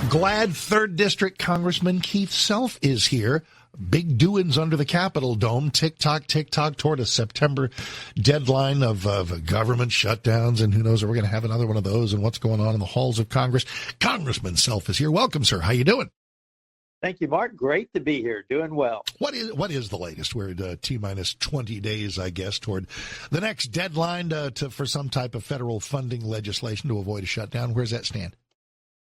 Glad 3rd District Congressman Keith Self is here. Big doings under the Capitol dome. Tick-tock toward a September deadline of government shutdowns, and who knows if we're going to have another one of those and what's going on in the halls of Congress. Congressman Self is here. Welcome, sir. How you doing? Thank you, Mark. Great to be here. Doing well. What is the latest? We're at T-minus 20 days, I guess, toward the next deadline for some type of federal funding legislation to avoid a shutdown. Where's that stand?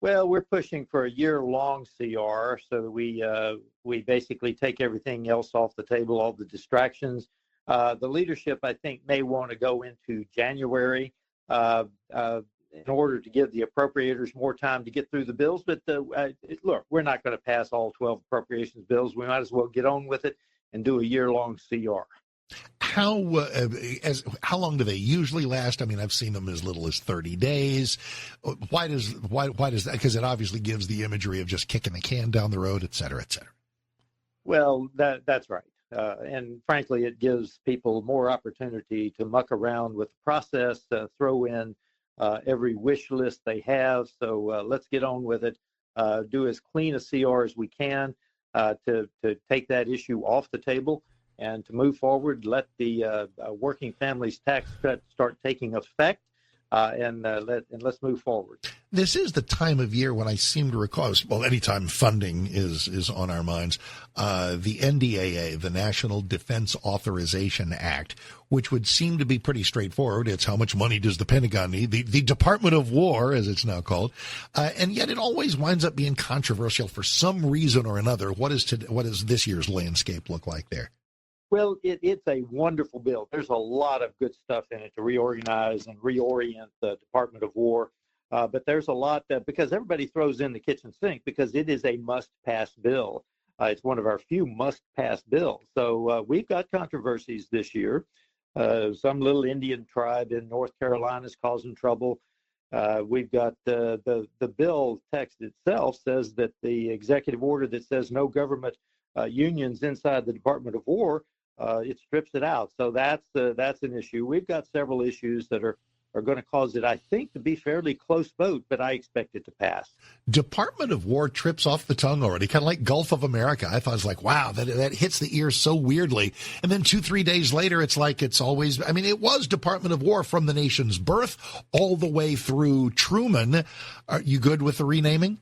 Well, we're pushing for a year-long CR, so we basically take everything else off the table, all the distractions. The leadership, I think, may want to go into January in order to give the appropriators more time to get through the bills. But look, we're not going to pass all 12 appropriations bills. We might as well get on with it and do a year-long CR. How long do they usually last? I mean, I've seen them as little as 30 days. Why does that? Because it obviously gives the imagery of just kicking the can down the road, et cetera, et cetera. Well, that's right. And frankly, it gives people more opportunity to muck around with the process, throw in every wish list they have. So let's get on with it. Do as clean a CR as we can to take that issue off the table. And to move forward, let the working families tax cut start taking effect, and let's move forward. This is the time of year when I seem to recall, well, anytime funding is on our minds, the NDAA, the National Defense Authorization Act, which would seem to be pretty straightforward. It's how much money does the Pentagon need, the Department of War, as it's now called, and yet it always winds up being controversial for some reason or another. What does this year's landscape look like there? Well, it's a wonderful bill. There's a lot of good stuff in it to reorganize and reorient the Department of War. But there's a lot because everybody throws in the kitchen sink because it is a must-pass bill. It's one of our few must-pass bills. So we've got controversies this year. Some little Indian tribe in North Carolina is causing trouble. We've got the bill text itself says that the executive order that says no government unions inside the Department of War, it strips it out. So that's an issue. We've got several issues that are going to cause it, I think, to be fairly close vote, but I expect it to pass. Department of War trips off the tongue already, kind of like Gulf of America. I thought it was like, wow, that hits the ear so weirdly. And then 2-3 days later, it's like it's always, I mean, it was Department of War from the nation's birth all the way through Truman. Are you good with the renaming?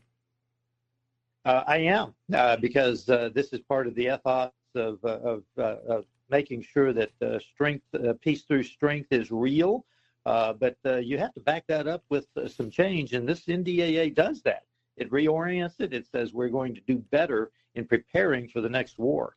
I am, because this is part of the ethos of making sure that peace through strength is real. But you have to back that up with some change, and this NDAA does that. It reorients it. It says we're going to do better in preparing for the next war.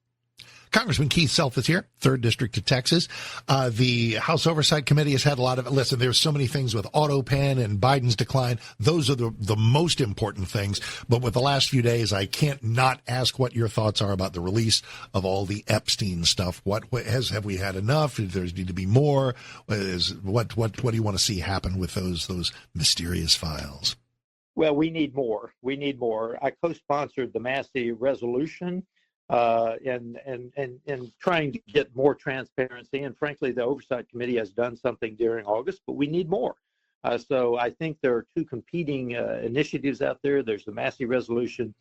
Congressman Keith Self is here, 3rd District of Texas. The House Oversight Committee has had a lot of, listen, there's so many things with AutoPAN and Biden's decline. Those are the most important things. But with the last few days, I can't not ask what your thoughts are about the release of all the Epstein stuff. Have we had enough? Does there need to be more? What do you want to see happen with those mysterious files? Well, we need more. We need more. I co-sponsored the Massey resolution. And trying to get more transparency. And frankly, the Oversight Committee has done something during August, but we need more. So I think there are two competing initiatives out there. There's the Massey resolution,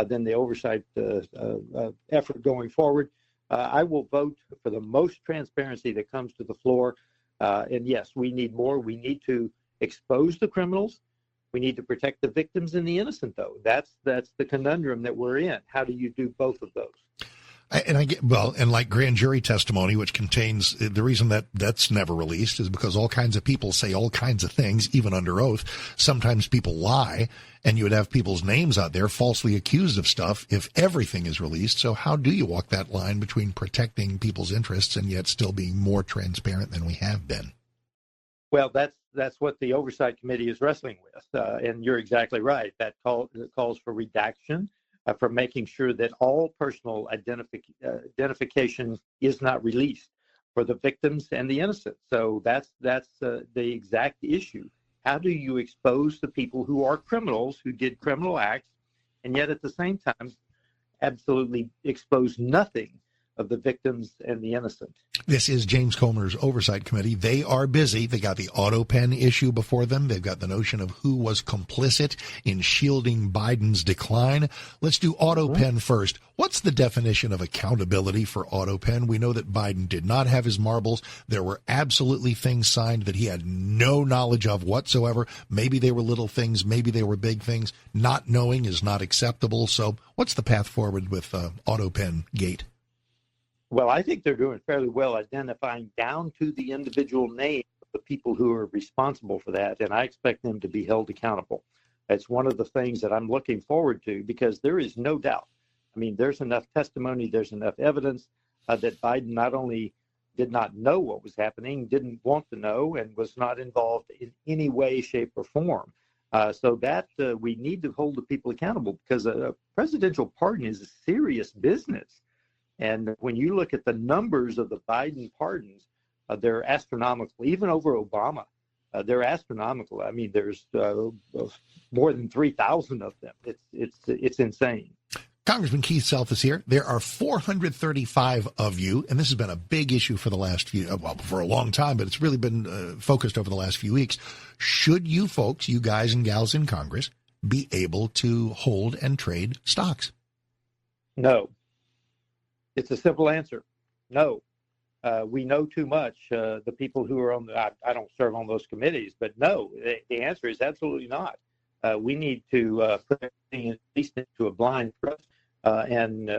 then the oversight effort going forward. I will vote for the most transparency that comes to the floor. And yes, we need more. We need to expose the criminals. We need to protect the victims and the innocent, though. That's the conundrum that we're in. How do you do both of those? And like grand jury testimony, which contains the reason that that's never released is because all kinds of people say all kinds of things, even under oath. Sometimes people lie, and you would have people's names out there falsely accused of stuff if everything is released. So how do you walk that line between protecting people's interests and yet still being more transparent than we have been? Well, that's what the Oversight Committee is wrestling with, and you're exactly right. That calls for redaction, for making sure that all personal identification is not released for the victims and the innocent. So that's the exact issue. How do you expose the people who are criminals, who did criminal acts, and yet at the same time absolutely expose nothing of the victims and the innocent. This is James Comer's Oversight Committee. They are busy. They got the AutoPen issue before them. They've got the notion of who was complicit in shielding Biden's decline. Let's do AutoPen first. What's the definition of accountability for AutoPen? We know that Biden did not have his marbles. There were absolutely things signed that he had no knowledge of whatsoever. Maybe they were little things. Maybe they were big things. Not knowing is not acceptable. So what's the path forward with AutoPen Gate? Well, I think they're doing fairly well identifying down to the individual name of the people who are responsible for that, and I expect them to be held accountable. That's one of the things that I'm looking forward to, because there is no doubt. I mean, there's enough testimony, there's enough evidence that Biden not only did not know what was happening, didn't want to know, and was not involved in any way, shape, or form. So that we need to hold the people accountable, because a presidential pardon is a serious business. And when you look at the numbers of the Biden pardons, they're astronomical. Even over Obama, they're astronomical. I mean, there's more than 3,000 of them. It's insane. Congressman Keith Self is here. There are 435 of you, and this has been a big issue for the last for a long time, but it's really been focused over the last few weeks. Should you folks, you guys and gals in Congress, be able to hold and trade stocks? No. It's a simple answer. No. We know too much. The people who are on I don't serve on those committees, but no, the answer is absolutely not. We need to put everything at least into a blind trust and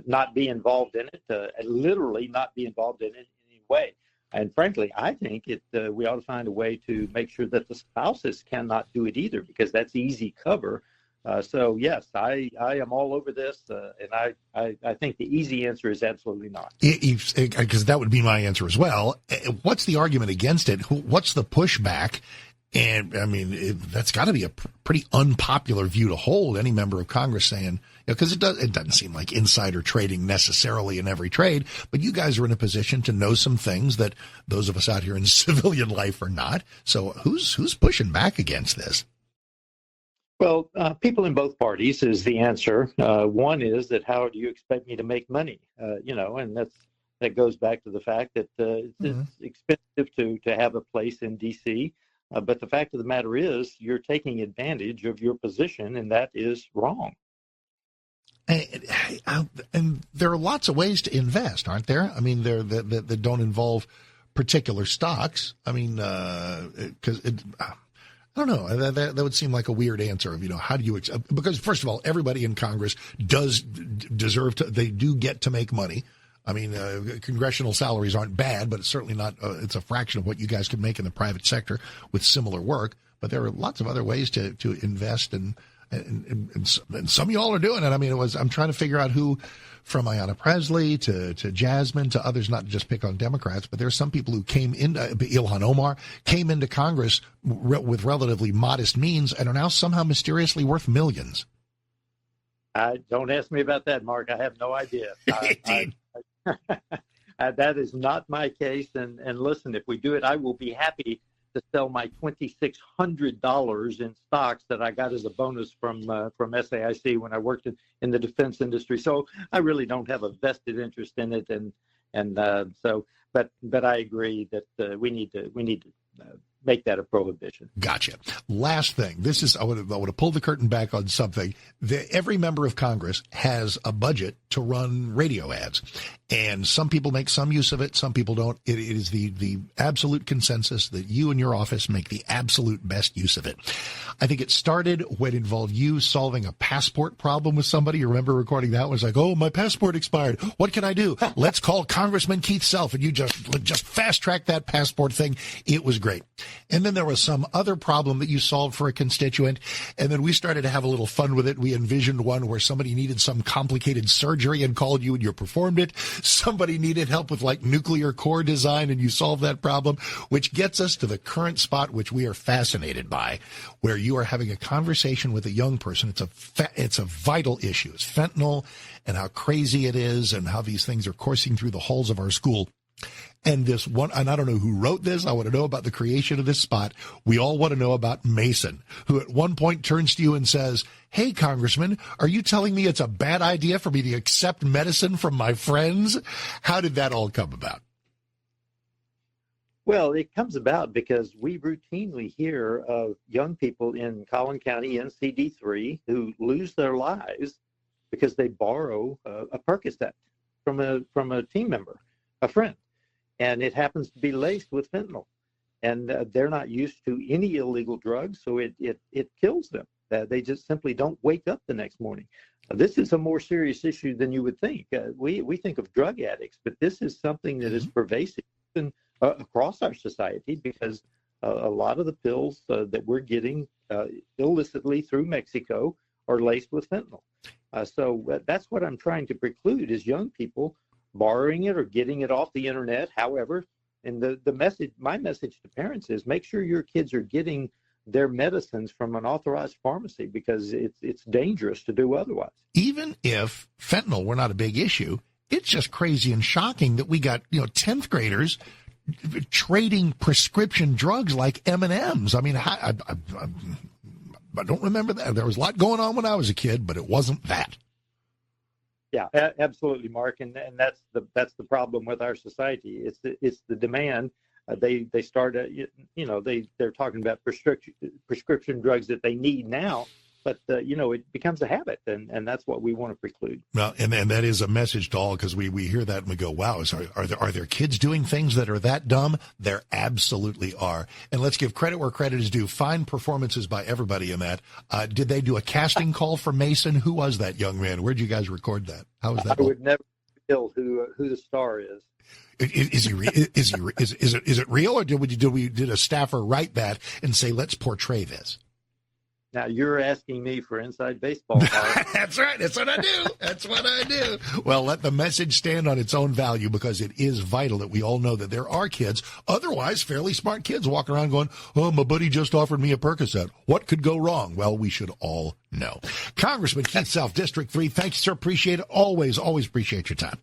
not be involved in it, literally not be involved in it in any way. And frankly, I think we ought to find a way to make sure that the spouses cannot do it either, because that's easy cover. So, yes, I am all over this, and I think the easy answer is absolutely not. Because that would be my answer as well. What's the argument against it? What's the pushback? And, I mean, that's got to be a pretty unpopular view to hold, any member of Congress saying, because it doesn't seem like insider trading necessarily in every trade, but you guys are in a position to know some things that those of us out here in civilian life are not. So who's pushing back against this? Well, people in both parties is the answer. One is that how do you expect me to make money? And that goes back to the fact that it's expensive to have a place in D.C., but the fact of the matter is you're taking advantage of your position, and that is wrong. And there are lots of ways to invest, aren't there? I mean, that don't involve particular stocks. I mean, because I don't know. That would seem like a weird answer of, how do you, because first of all, everybody in Congress does deserve to, they do get to make money. I mean, congressional salaries aren't bad, but it's certainly not, it's a fraction of what you guys could make in the private sector with similar work. But there are lots of other ways to invest, and some of y'all are doing it. I mean, I'm trying to figure out who, from Ayanna Pressley to Jasmine to others, not to just pick on Democrats, but there are some people who came into, Ilhan Omar, came into Congress with relatively modest means and are now somehow mysteriously worth millions. Don't ask me about that, Mark. I have no idea. That is not my case. And listen, if we do it, I will be happy to sell my $2,600 in stocks that I got as a bonus from SAIC when I worked in the defense industry. So I really don't have a vested interest in it, but I agree that we need to make that a prohibition. Gotcha. Last thing, I want to pull the curtain back on something. Every member of Congress has a budget to run radio ads, and some people make some use of it, some people don't. It is the absolute consensus that you and your office make the absolute best use of it. I think it started when it involved you solving a passport problem with somebody. You remember recording that? It was like, oh, my passport expired. What can I do? Let's call Congressman Keith Self, and you just fast track that passport thing. It was great. And then there was some other problem that you solved for a constituent, and then we started to have a little fun with it. We envisioned one where somebody needed some complicated surgery and called you and you performed it. Somebody needed help with like nuclear core design and you solved that problem, which gets us to the current spot, which we are fascinated by, where you are having a conversation with a young person. It's a vital issue. It's fentanyl and how crazy it is and how these things are coursing through the halls of our school. And this one, and I don't know who wrote this. I want to know about the creation of this spot. We all want to know about Mason, who at one point turns to you and says, "Hey, Congressman, are you telling me it's a bad idea for me to accept medicine from my friends?" How did that all come about? Well, it comes about because we routinely hear of young people in Collin County in CD3 who lose their lives because they borrow a Percocet from a team member, a friend, and it happens to be laced with fentanyl, and they're not used to any illegal drugs, so it kills them. They just simply don't wake up the next morning. This is a more serious issue than you would think. We think of drug addicts, but this is something that is pervasive and across our society, because a lot of the pills that we're getting illicitly through Mexico are laced with fentanyl. So that's what I'm trying to preclude, is young people borrowing it or getting it off the internet. However, and my message to parents is, make sure your kids are getting their medicines from an authorized pharmacy, because it's dangerous to do otherwise. Even if fentanyl were not a big issue, it's just crazy and shocking that we got 10th graders trading prescription drugs like M&Ms. I mean, I don't remember that. There was a lot going on when I was a kid, but it wasn't that. Yeah, absolutely, Mark, and that's the problem with our society. It's the demand. They start they're talking about prescription drugs that they need now, but it becomes a habit, and that's what we want to preclude. Well, and that is a message to all, because we hear that and we go, wow, are there kids doing things that are that dumb? There absolutely are. And let's give credit where credit is due. Fine performances by everybody in that. Did they do a casting call for Mason? Who was that young man? Where'd you guys record that? How was that? I would never reveal who the star is. Is it real, or did a staffer write that and say, let's portray this? Now you're asking me for inside baseball. That's right. That's what I do. Well, let the message stand on its own value, because it is vital that we all know that there are kids, otherwise fairly smart kids, walking around going, "Oh, my buddy just offered me a Percocet. What could go wrong?" Well, we should all know. Congressman Keith Self, District 3. Thank you, sir. Appreciate it. Always appreciate your time.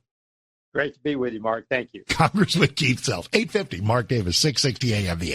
Great to be with you, Mark. Thank you. Congressman Keith Self, 850, Mark Davis, 660 AM The Edge.